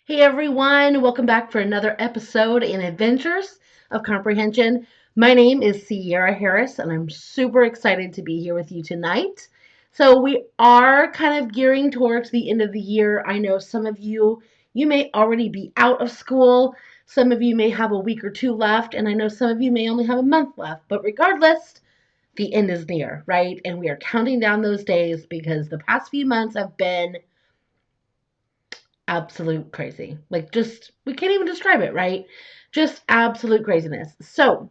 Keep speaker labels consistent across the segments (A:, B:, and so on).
A: Hey everyone, welcome back for another episode in Adventures of Comprehension. My name is Sierra Harris and I'm super excited to be here with you tonight. So we are kind of gearing towards the end of the year. I know some of you may already be out of school. Some of you may have a week or two left, and I know some of you may only have a month left. But regardless, the end is near, right? And we are counting down those days because the past few months have been absolute crazy. Like, just, we can't even describe it, right? Just absolute craziness. So,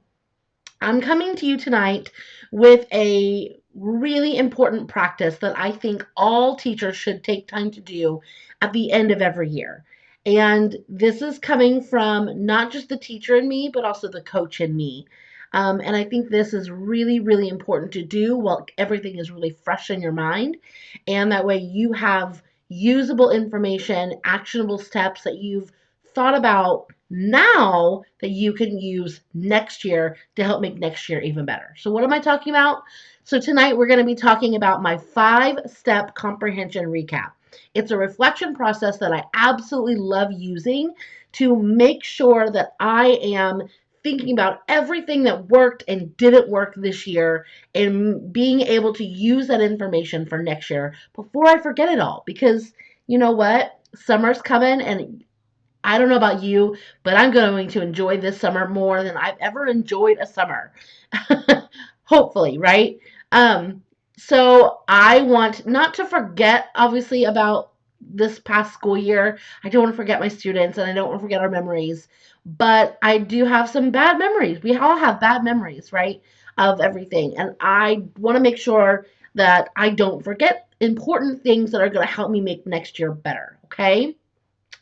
A: I'm coming to you tonight with a really important practice that I think all teachers should take time to do at the end of every year. And this is coming from not just the teacher in me, but also the coach in me. And I think this is really, really important to do while everything is really fresh in your mind. And that way you have usable information, actionable steps that you've thought about now that you can use next year to help make next year even better. So, what am I talking about? So, tonight we're going to be talking about my 5-step comprehension recap. It's a reflection process that I absolutely love using to make sure that I am thinking about everything that worked and didn't work this year and being able to use that information for next year before I forget it all. Because you know what? Summer's coming, and I don't know about you, but I'm going to enjoy this summer more than I've ever enjoyed a summer. Hopefully, right? Um, so I want not to forget, obviously, about this past school year. I don't want to forget my students and I don't want to forget our memories, but I do have some bad memories. We all have bad memories, right? Of everything. And I want to make sure that I don't forget important things that are going to help me make next year better, okay?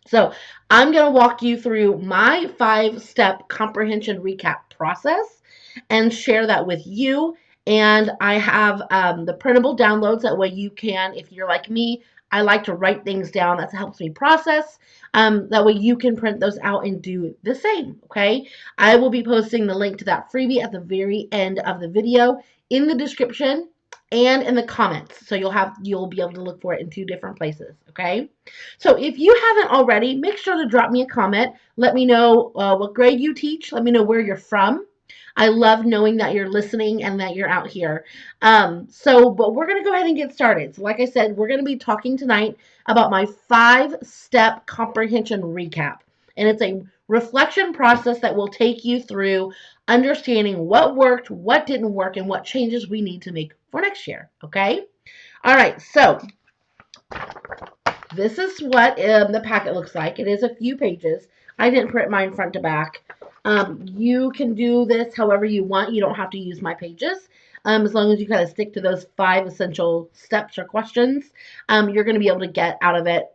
A: So I'm going to walk you through my 5-step comprehension recap process and share that with you. And I have the printable downloads. That way you can, if you're like me, I like to write things down. That helps me process. That way you can print those out and do the same. Okay. I will be posting the link to that freebie at the very end of the video in the description and in the comments. So you'll be able to look for it in 2 different places. Okay. So if you haven't already, make sure to drop me a comment. Let me know what grade you teach. Let me know where you're from. I love knowing that you're listening and that you're out here. But we're going to go ahead and get started. So like I said, we're going to be talking tonight about my 5-step comprehension recap. And it's a reflection process that will take you through understanding what worked, what didn't work, and what changes we need to make for next year. Okay? All right, so this is what the packet looks like. It is a few pages. I didn't print mine front to back. You can do this however you want. You don't have to use my pages. As long as you kind of stick to those 5 essential steps or questions, you're going to be able to get out of it,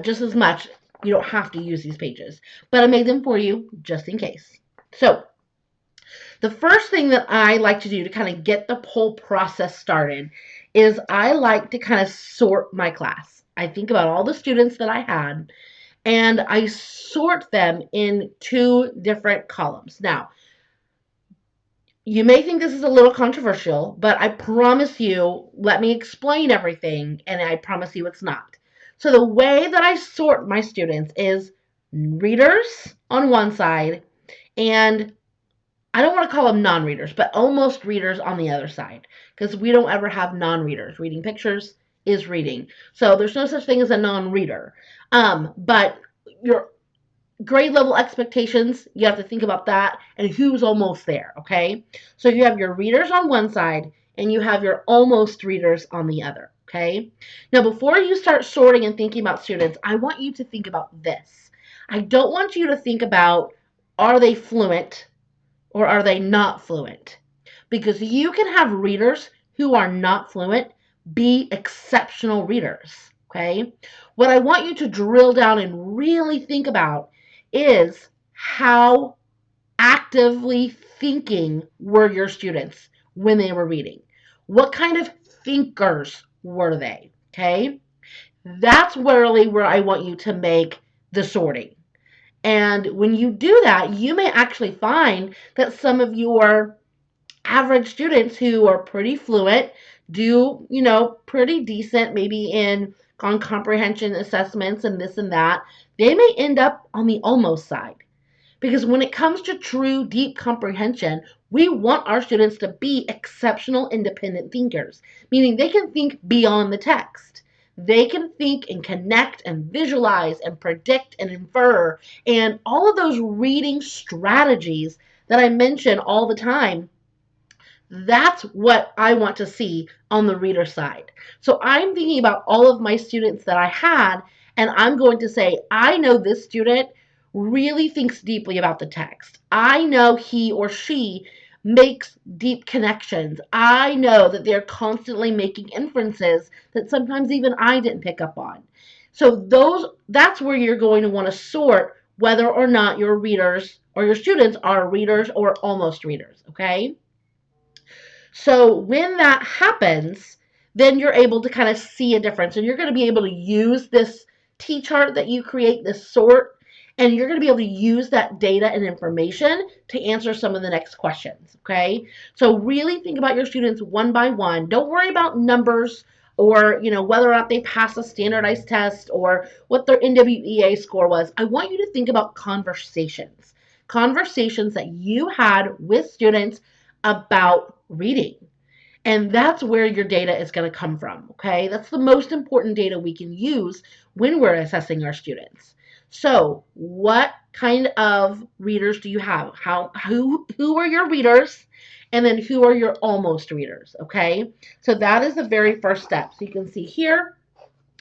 A: just as much. You don't have to use these pages, but I made them for you just in case. So the first thing that I like to do to kind of get the whole process started is I like to kind of sort my class. I think about all the students that I had and I sort them in 2 different columns. Now, you may think this is a little controversial, but I promise you, let me explain everything, and I promise you it's not. So the way that I sort my students is readers on one side and I don't want to call them non-readers, but almost readers on the other side, because we don't ever have non-readers. Reading pictures is reading. So there's no such thing as a non-reader. But your grade level expectations, you have to think about that and who's almost there, okay? So you have your readers on one side and you have your almost readers on the other, okay? Now, before you start sorting and thinking about students, I want you to think about this. I don't want you to think about, are they fluent? Or are they not fluent? Because you can have readers who are not fluent be exceptional readers, okay? What I want you to drill down and really think about is how actively thinking were your students when they were reading. What kind of thinkers were they, okay? That's really where I want you to make the sorting. And when you do that, you may actually find that some of your average students who are pretty fluent do, pretty decent, maybe in on comprehension assessments and this and that, they may end up on the almost side. Because when it comes to true deep comprehension, we want our students to be exceptional independent thinkers, meaning they can think beyond the text. They can think and connect and visualize and predict and infer, and all of those reading strategies that I mention all the time. That's what I want to see on the reader side. So I'm thinking about all of my students that I had, and I'm going to say, I know this student really thinks deeply about the text. I know he or she makes deep connections. I know that they're constantly making inferences that sometimes even I didn't pick up on. So that's where you're going to want to sort whether or not your readers or your students are readers or almost readers, okay? So when that happens, then you're able to kind of see a difference, and you're going to be able to use this T-chart that you create, this sort, and you're going to be able to use that data and information to answer some of the next questions, okay? So really think about your students one by one. Don't worry about numbers or, whether or not they pass a standardized test or what their NWEA score was. I want you to think about conversations that you had with students about reading. And that's where your data is going to come from, okay? That's the most important data we can use when we're assessing our students. So, what kind of readers do you have? Who are your readers? And then who are your almost readers, okay? So that is the very first step. So you can see here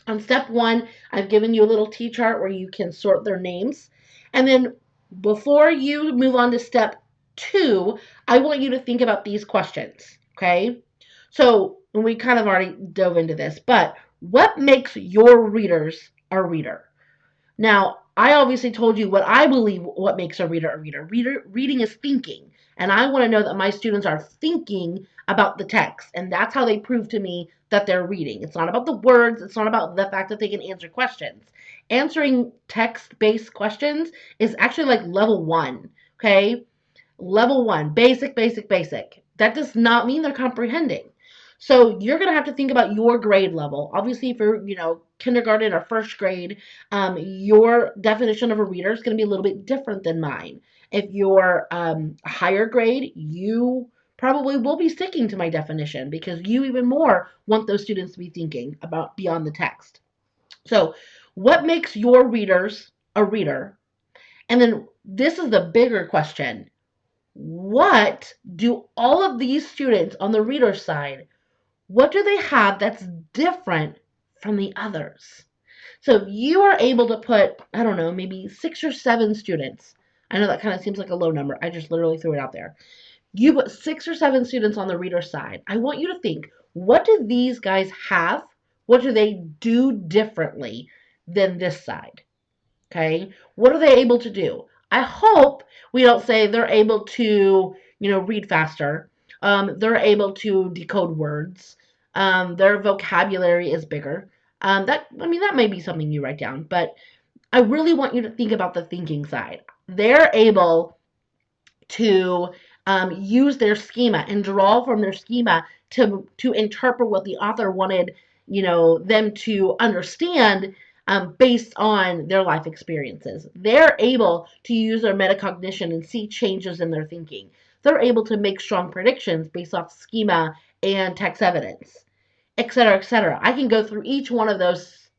A: on step 1, I've given you a little T-chart where you can sort their names. And then before you move on to step 2, I want you to think about these questions, okay? So we kind of already dove into this, but what makes your readers a reader? Now, I obviously told you what I believe what makes a reader a reader. Reading is thinking, and I want to know that my students are thinking about the text, and that's how they prove to me that they're reading. It's not about the words, it's not about the fact that they can answer questions. Answering text-based questions is actually like level 1, okay? Level 1, basic, basic, basic. That does not mean they're comprehending. So you're going to have to think about your grade level. Obviously, if you're, kindergarten or first grade, your definition of a reader is going to be a little bit different than mine. If you're higher grade, you probably will be sticking to my definition because you even more want those students to be thinking about beyond the text. So what makes your readers a reader? And then this is the bigger question. What do all of these students on the reader side, what do they have that's different from the others? So if you are able to put, I don't know, maybe 6 or 7 students, I know that kind of seems like a low number. I just literally threw it out there. You put 6 or 7 students on the reader side. I want you to think, what do these guys have? What do they do differently than this side? Okay. What are they able to do? I hope we don't say they're able to, read faster. They're able to decode words. Their vocabulary is bigger. That may be something you write down, but I really want you to think about the thinking side. They're able to use their schema and draw from their schema to interpret what the author wanted, them to understand based on their life experiences. They're able to use their metacognition and see changes in their thinking. They're able to make strong predictions based off schema and text evidence, et cetera, et cetera. I can go through each one of those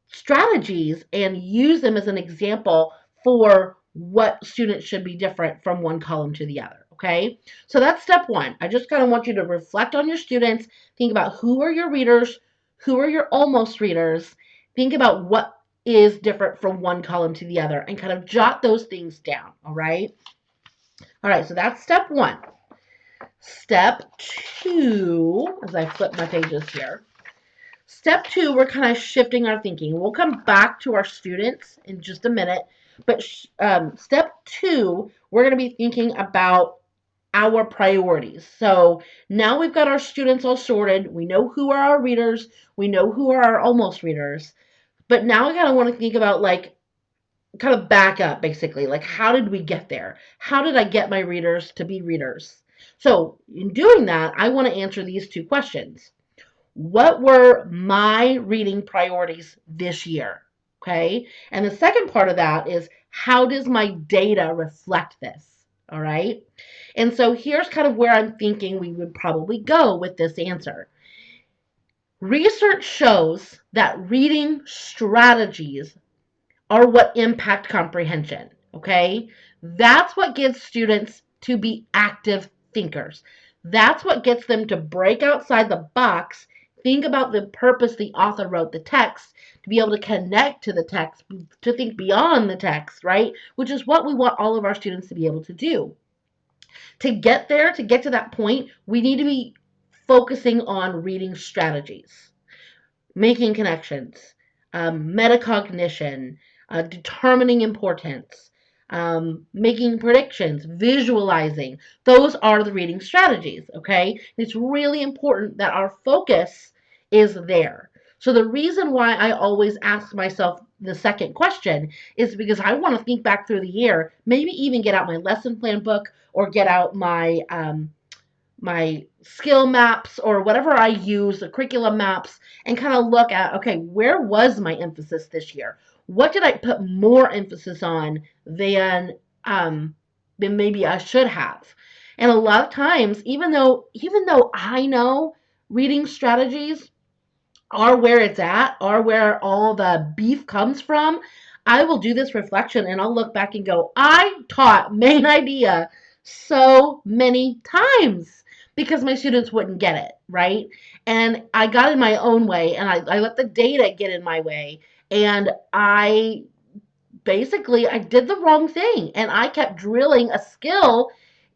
A: strategies and use them as an example for what students should be different from one column to the other. Okay, so that's step 1. I just kind of want you to reflect on your students, think about who are your readers, who are your almost readers, think about what is different from one column to the other, and kind of jot those things down. All right, so that's step 1. Step 2, as I flip my pages here. Step 2, we're kind of shifting our thinking. We'll come back to our students in just a minute. But step 2, we're going to be thinking about our priorities. So now we've got our students all sorted. We know who are our readers. We know who are our almost readers. But now we kind of want to think about kind of back up basically. Like, how did we get there? How did I get my readers to be readers? So in doing that, I want to answer these 2 questions. What were my reading priorities this year? Okay. And the second part of that is, how does my data reflect this? All right. And so here's kind of where I'm thinking we would probably go with this answer. Research shows that reading strategies are what impact comprehension. Okay? That's what gets students to be active thinkers. That's what gets them to break outside the box, think about the purpose the author wrote the text, to be able to connect to the text, to think beyond the text, right? Which is what we want all of our students to be able to do. To get there, to get to that point, we need to be focusing on reading strategies, making connections, metacognition, determining importance, making predictions, visualizing. Those are the reading strategies, okay? It's really important that our focus is there. So the reason why I always ask myself the second question is because I want to think back through the year, maybe even get out my lesson plan book or get out my skill maps or whatever I use, the curriculum maps, and kind of look at, okay, where was my emphasis this year? What did I put more emphasis on than maybe I should have? And a lot of times, even though I know reading strategies are where it's at, are where all the beef comes from, I will do this reflection and I'll look back and go, I taught main idea so many times because my students wouldn't get it, right? And I got in my own way and I let the data get in my way. And I did the wrong thing and I kept drilling a skill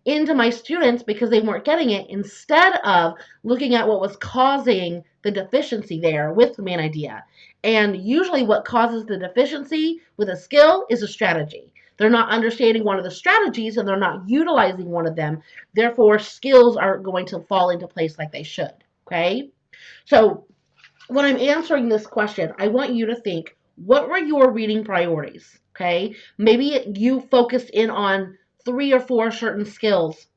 A: into my students because they weren't getting it instead of looking at what was causing the deficiency there with the main idea. And usually what causes the deficiency with a skill is a strategy. They're not understanding one of the strategies and they're not utilizing one of them. Therefore, skills aren't going to fall into place like they should. Okay? So when I'm answering this question, I want you to think, what were your reading priorities? Okay? Maybe you focused in on 3 or 4 certain skills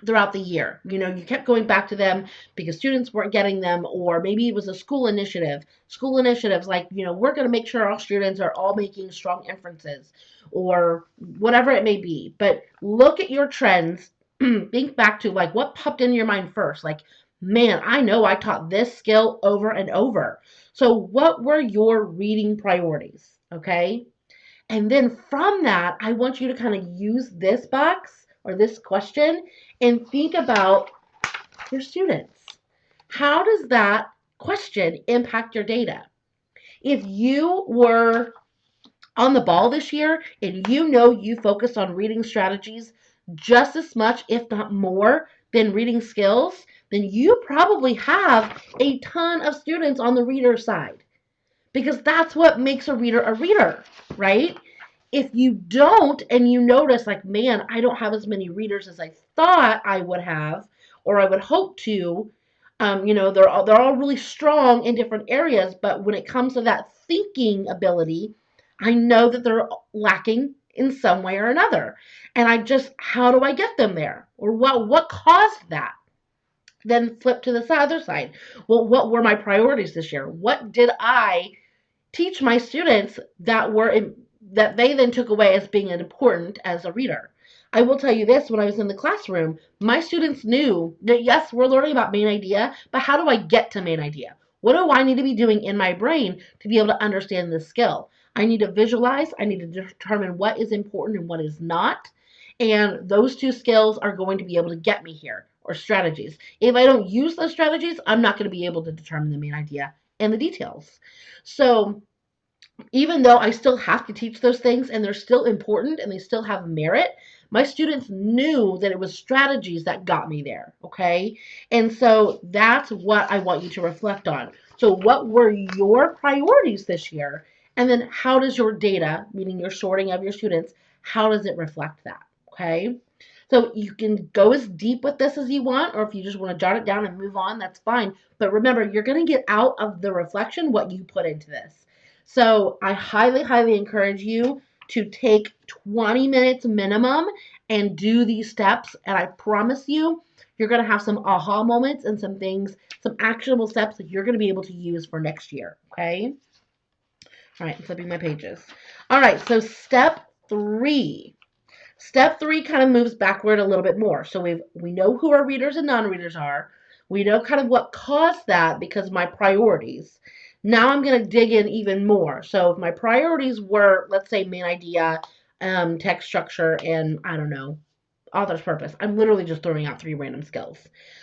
A: throughout the year. You kept going back to them because students weren't getting them, or maybe it was a school initiative. School initiatives like, we're going to make sure our students are all making strong inferences, or whatever it may be. But look at your trends, think back to like what popped in your mind first. Like, man, I know I taught this skill over and over. So what were your reading priorities? Okay. And then from that, I want you to kind of use this box or this question and think about your students. How does that question impact your data? If you were on the ball this year and you focused on reading strategies just as much, if not more, than reading skills, then you probably have a ton of students on the reader side because that's what makes a reader, right? If you don't and you notice like, man, I don't have as many readers as I thought I would have or I would hope to, they're all really strong in different areas, but when it comes to that thinking ability, I know that they're lacking in some way or another. And how do I get them there? Or what caused that? Then flip to the other side. Well, what were my priorities this year? What did I teach my students that they then took away as being important as a reader? I will tell you this, when I was in the classroom, my students knew that yes, we're learning about main idea, but how do I get to main idea? What do I need to be doing in my brain to be able to understand this skill? I need to visualize, I need to determine what is important and what is not. And those 2 skills are going to be able to get me here, or strategies. If I don't use those strategies, I'm not going to be able to determine the main idea and the details. So even though I still have to teach those things and they're still important and they still have merit, my students knew that it was strategies that got me there, okay? And so that's what I want you to reflect on. So what were your priorities this year? And then how does your data, meaning your sorting of your students, how does it reflect that, okay? So you can go as deep with this as you want, or if you just want to jot it down and move on, that's fine. But remember, you're going to get out of the reflection what you put into this. So I highly, highly encourage you to take 20 minutes minimum and do these steps. And I promise you, you're going to have some aha moments and some things, some actionable steps that you're going to be able to use for next year. Okay. All right, flipping my pages. All right, so step 3. Step 3 kind of moves backward a little bit more. So we know who our readers and non-readers are. We know kind of what caused that because of my priorities. Now I'm going to dig in even more. So if my priorities were, let's say, main idea, text structure, and I don't know, author's purpose. I'm literally just throwing out 3 random skills.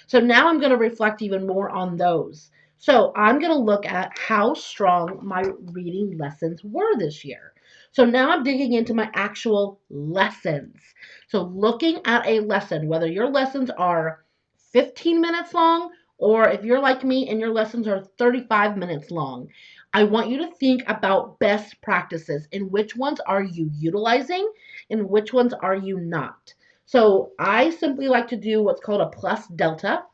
A: So now I'm going to reflect even more on those. So I'm going to look at how strong my reading lessons were this year. So now I'm digging into my actual lessons. So looking at a lesson, whether your lessons are 15 minutes long or if you're like me and your lessons are 35 minutes long, I want you to think about best practices and which ones are you utilizing and which ones are you not. So I simply like to do what's called a plus delta.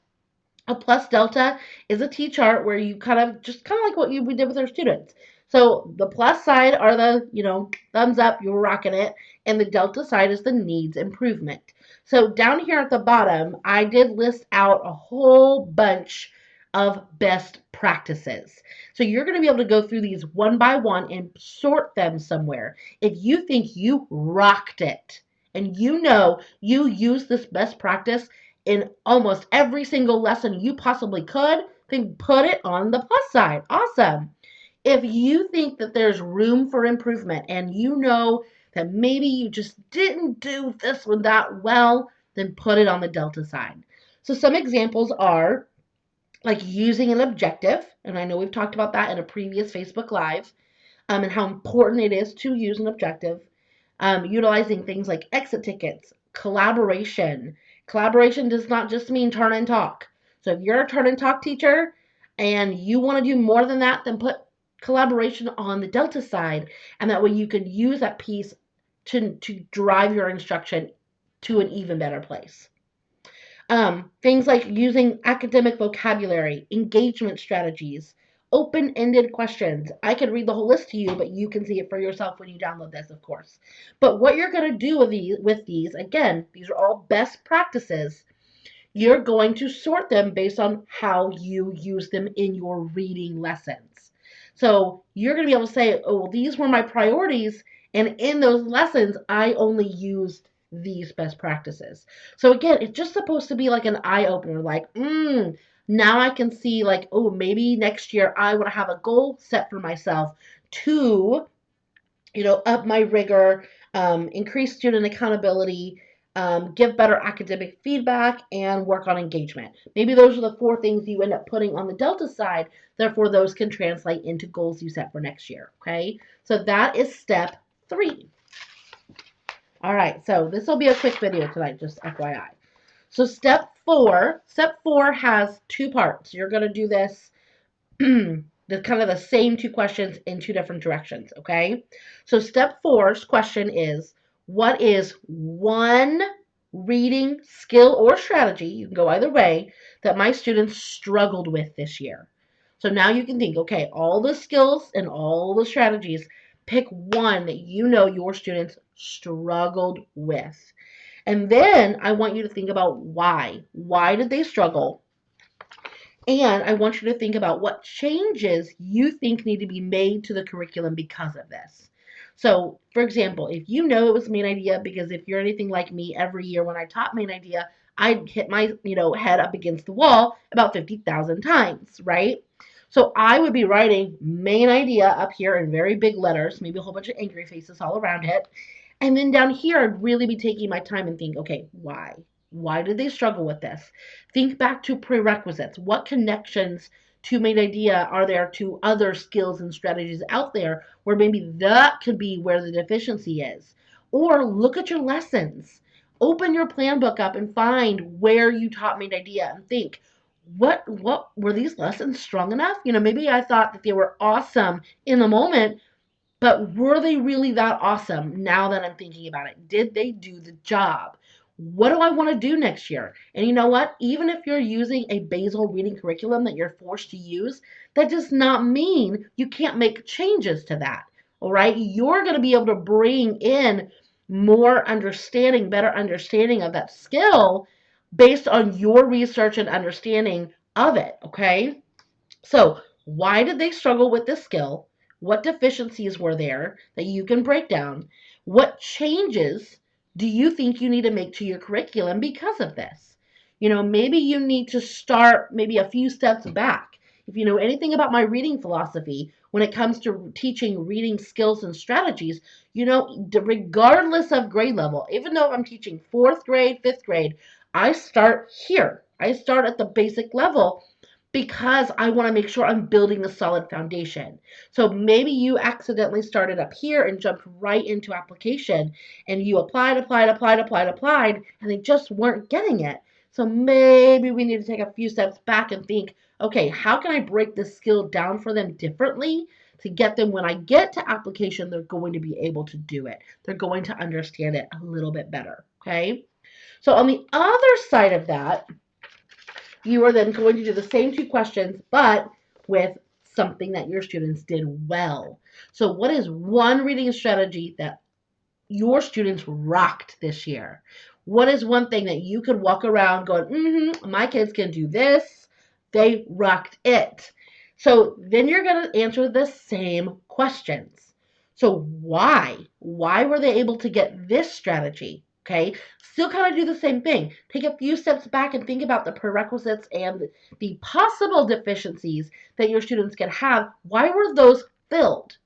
A: A plus delta is a T-chart where you kind of like what we did with our students. So the plus side are the, thumbs up, you're rocking it, and the delta side is the needs improvement. So down here at the bottom, I did list out a whole bunch of best practices. So you're going to be able to go through these one by one and sort them somewhere. If you think you rocked it and you know you use this best practice in almost every single lesson you possibly could, then put it on the plus side. Awesome. If you think that there's room for improvement and you know that maybe you just didn't do this one that well, then put it on the delta side. So some examples are like using an objective, and I know we've talked about that in a previous Facebook Live, and how important it is to use an objective. Utilizing things like exit tickets, collaboration. Collaboration does not just mean turn and talk. So if you're a turn and talk teacher and you want to do more than that, then put collaboration on the delta side, and that way you can use that piece to drive your instruction to an even better place. Things like using academic vocabulary, engagement strategies, open-ended questions. I could read the whole list to you, but you can see it for yourself when you download this, of course. But what you're going to do with these, again, these are all best practices. You're going to sort them based on how you use them in your reading lessons. So you're going to be able to say, oh, well, these were my priorities, and in those lessons, I only used these best practices. So again, it's just supposed to be like an eye opener, like, now I can see like, oh, maybe next year I want to have a goal set for myself to, up my rigor, increase student accountability, give better academic feedback, and work on engagement. Maybe those are the 4 things you end up putting on the delta side. Therefore, those can translate into goals you set for next year. Okay, so that is step 3. All right, so this will be a quick video tonight, just FYI. So step 4 has 2 parts. You're going to do this the kind of the same 2 questions in 2 different directions, okay? So step 4's question is, what is one reading skill or strategy, you can go either way, that my students struggled with this year? So now you can think, okay, all the skills and all the strategies, pick one that you know your students struggled with. And then I want you to think about why. Why did they struggle? And I want you to think about what changes you think need to be made to the curriculum because of this. So, for example, if you know it was main idea, because if you're anything like me, every year when I taught main idea, I'd hit my, head up against the wall about 50,000 times, right? So I would be writing main idea up here in very big letters, maybe a whole bunch of angry faces all around it. And then down here, I'd really be taking my time and think, okay, why? Why did they struggle with this? Think back to prerequisites. What connections to main idea are there to other skills and strategies out there where maybe that could be where the deficiency is? Or look at your lessons. Open your plan book up and find where you taught main idea and think, what were these lessons strong enough? Maybe I thought that they were awesome in the moment, but were they really that awesome now that I'm thinking about it? Did they do the job? What do I want to do next year? And you know what? Even if you're using a basal reading curriculum that you're forced to use, that does not mean you can't make changes to that. All right? You're going to be able to bring in more understanding, better understanding of that skill based on your research and understanding of it, okay? So, why did they struggle with this skill? What deficiencies were there that you can break down? What changes do you think you need to make to your curriculum because of this? Maybe you need to start maybe a few steps back. If you know anything about my reading philosophy, when it comes to teaching reading skills and strategies, regardless of grade level, even though I'm teaching fourth grade, fifth grade, I start here. I start at the basic level because I want to make sure I'm building a solid foundation. So maybe you accidentally started up here and jumped right into application and you applied, and they just weren't getting it. So maybe we need to take a few steps back and think, okay, how can I break this skill down for them differently to get them when I get to application, they're going to be able to do it. They're going to understand it a little bit better, okay? So on the other side of that, you are then going to do the same two questions, but with something that your students did well. So, what is one reading strategy that your students rocked this year? What is one thing that you could walk around going, my kids can do this? They rocked it. So, then you're going to answer the same questions. So, why? Why were they able to get this strategy? Okay, still kind of do the same thing. Take a few steps back and think about the prerequisites and the possible deficiencies that your students could have. Why were those filled?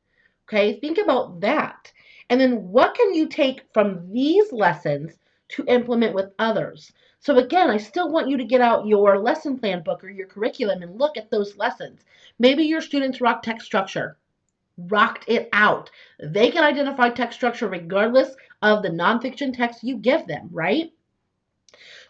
A: Okay, think about that. And then what can you take from these lessons to implement with others? So again, I still want you to get out your lesson plan book or your curriculum and look at those lessons. Maybe your students rock text structure, rocked it out. They can identify text structure regardless of the nonfiction text you give them, right?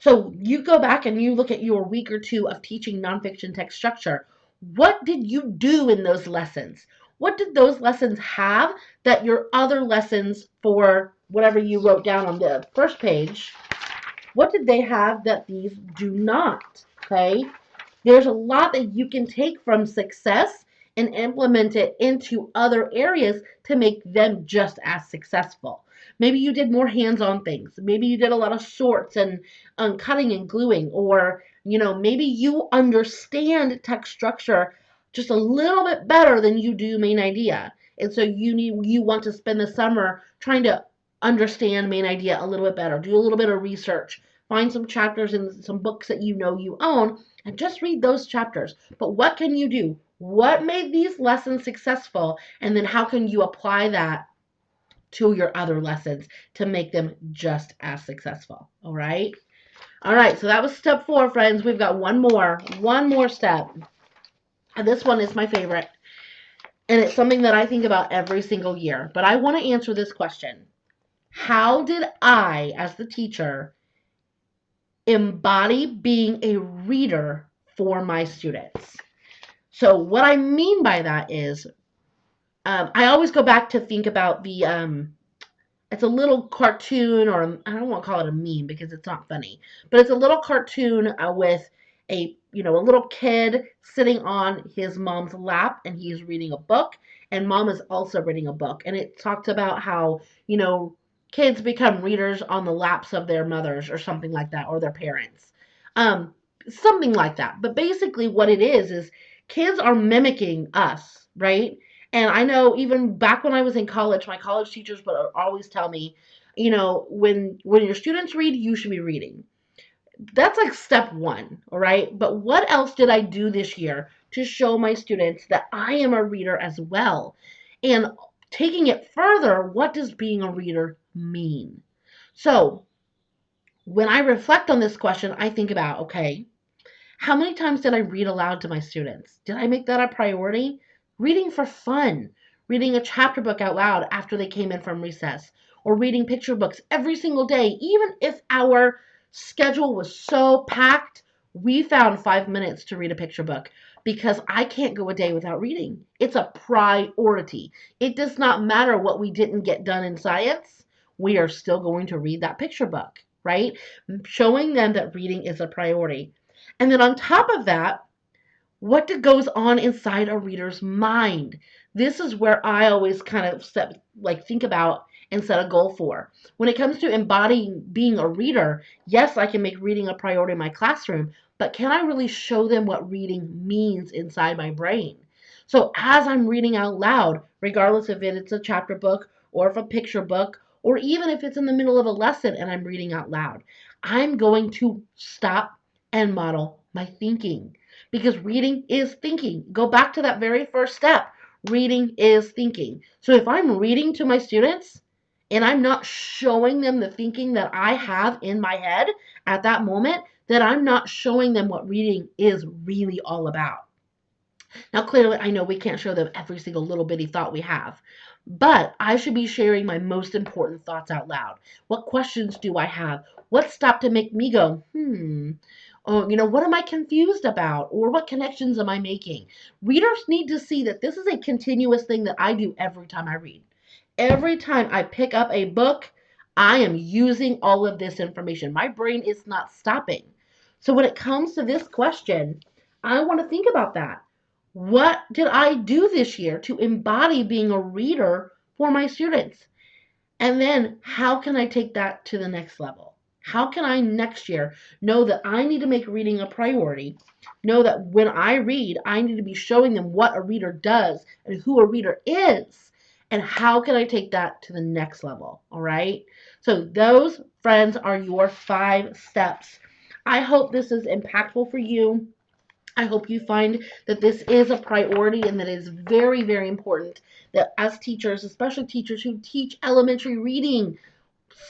A: So you go back and you look at your week or two of teaching nonfiction text structure. What did you do in those lessons? What did those lessons have that your other lessons for whatever you wrote down on the first page, what did they have that these do not? Okay? There's a lot that you can take from success and implement it into other areas to make them just as successful. Maybe you did more hands-on things. Maybe you did a lot of sorts and cutting and gluing, or maybe you understand text structure just a little bit better than you do main idea. And so you want to spend the summer trying to understand main idea a little bit better, do a little bit of research, find some chapters in some books that you own, and just read those chapters. But what can you do? What made these lessons successful? And then how can you apply that to your other lessons to make them just as successful? All right? All right, so that was step 4, friends. We've got one more step. And this one is my favorite. And it's something that I think about every single year. But I want to answer this question. How did I, as the teacher, embody being a reader for my students? So what I mean by that is, I always go back to think about it's a little cartoon, or I don't want to call it a meme because it's not funny, but it's a little cartoon with a little kid sitting on his mom's lap and he's reading a book, and mom is also reading a book, and it talks about how kids become readers on the laps of their mothers or something like that, or their parents, something like that. But basically, what it is kids are mimicking us, right? And I know even back when I was in college, my college teachers would always tell me, when your students read, you should be reading. That's like step 1, all right? But what else did I do this year to show my students that I am a reader as well? And taking it further, what does being a reader mean? So when I reflect on this question, I think about, okay, how many times did I read aloud to my students? Did I make that a priority? Reading for fun, reading a chapter book out loud after they came in from recess, or reading picture books every single day, even if our schedule was so packed, we found 5 minutes to read a picture book because I can't go a day without reading. It's a priority. It does not matter what we didn't get done in science, we are still going to read that picture book, right? Showing them that reading is a priority. And then on top of that, what goes on inside a reader's mind? This is where I always kind of think about and set a goal for. When it comes to embodying being a reader, yes, I can make reading a priority in my classroom, but can I really show them what reading means inside my brain? So as I'm reading out loud, regardless if it's a chapter book or if a picture book, or even if it's in the middle of a lesson and I'm reading out loud, I'm going to stop and model my thinking, because reading is thinking. Go back to that very first step. Reading is thinking. So if I'm reading to my students and I'm not showing them the thinking that I have in my head at that moment, then I'm not showing them what reading is really all about. Now, clearly, I know we can't show them every single little bitty thought we have, but I should be sharing my most important thoughts out loud. What questions do I have? What stopped to make me go, oh, what am I confused about? Or what connections am I making? Readers need to see that this is a continuous thing that I do every time I read. Every time I pick up a book, I am using all of this information. My brain is not stopping. So when it comes to this question, I want to think about that. What did I do this year to embody being a reader for my students? And then how can I take that to the next level? How can I next year know that I need to make reading a priority? Know that when I read, I need to be showing them what a reader does and who a reader is. And how can I take that to the next level? All right. So, those, friends, are your 5 steps. I hope this is impactful for you. I hope you find that this is a priority and that it is very, very important that as teachers, especially teachers who teach elementary reading,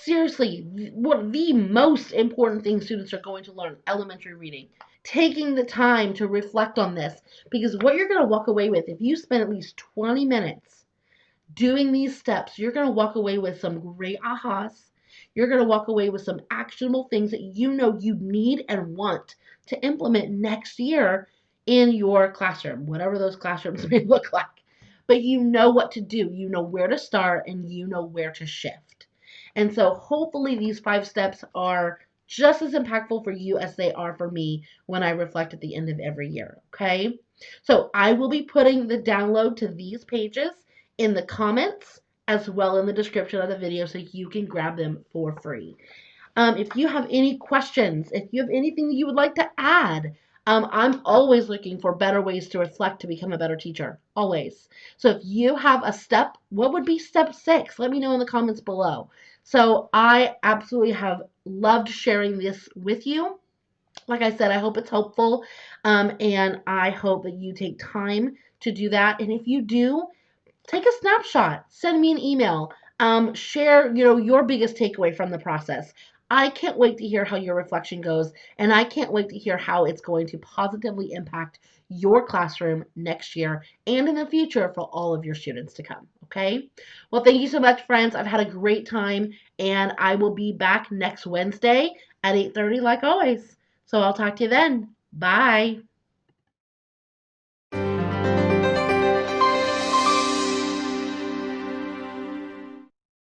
A: seriously, one of the most important things students are going to learn, elementary reading. Taking the time to reflect on this, because what you're going to walk away with, if you spend at least 20 minutes doing these steps, you're going to walk away with some great ahas. You're going to walk away with some actionable things that you need and want to implement next year in your classroom, whatever those classrooms may look like. But you know what to do, you know where to start, and you know where to shift. And so hopefully these 5 steps are just as impactful for you as they are for me when I reflect at the end of every year. Okay? So I will be putting the download to these pages in the comments as well in the description of the video so you can grab them for free. If you have any questions, if you have anything you would like to add, I'm always looking for better ways to reflect to become a better teacher. Always. So if you have a step, what would be step 6? Let me know in the comments below. So I absolutely have loved sharing this with you. Like I said, I hope it's helpful, and I hope that you take time to do that. And if you do, take a snapshot, send me an email, share, your biggest takeaway from the process. I can't wait to hear how your reflection goes, and I can't wait to hear how it's going to positively impact your classroom next year and in the future for all of your students to come. Okay? Well, thank you so much, friends. I've had a great time, and I will be back next Wednesday at 8:30 like always. So I'll talk to you then. Bye.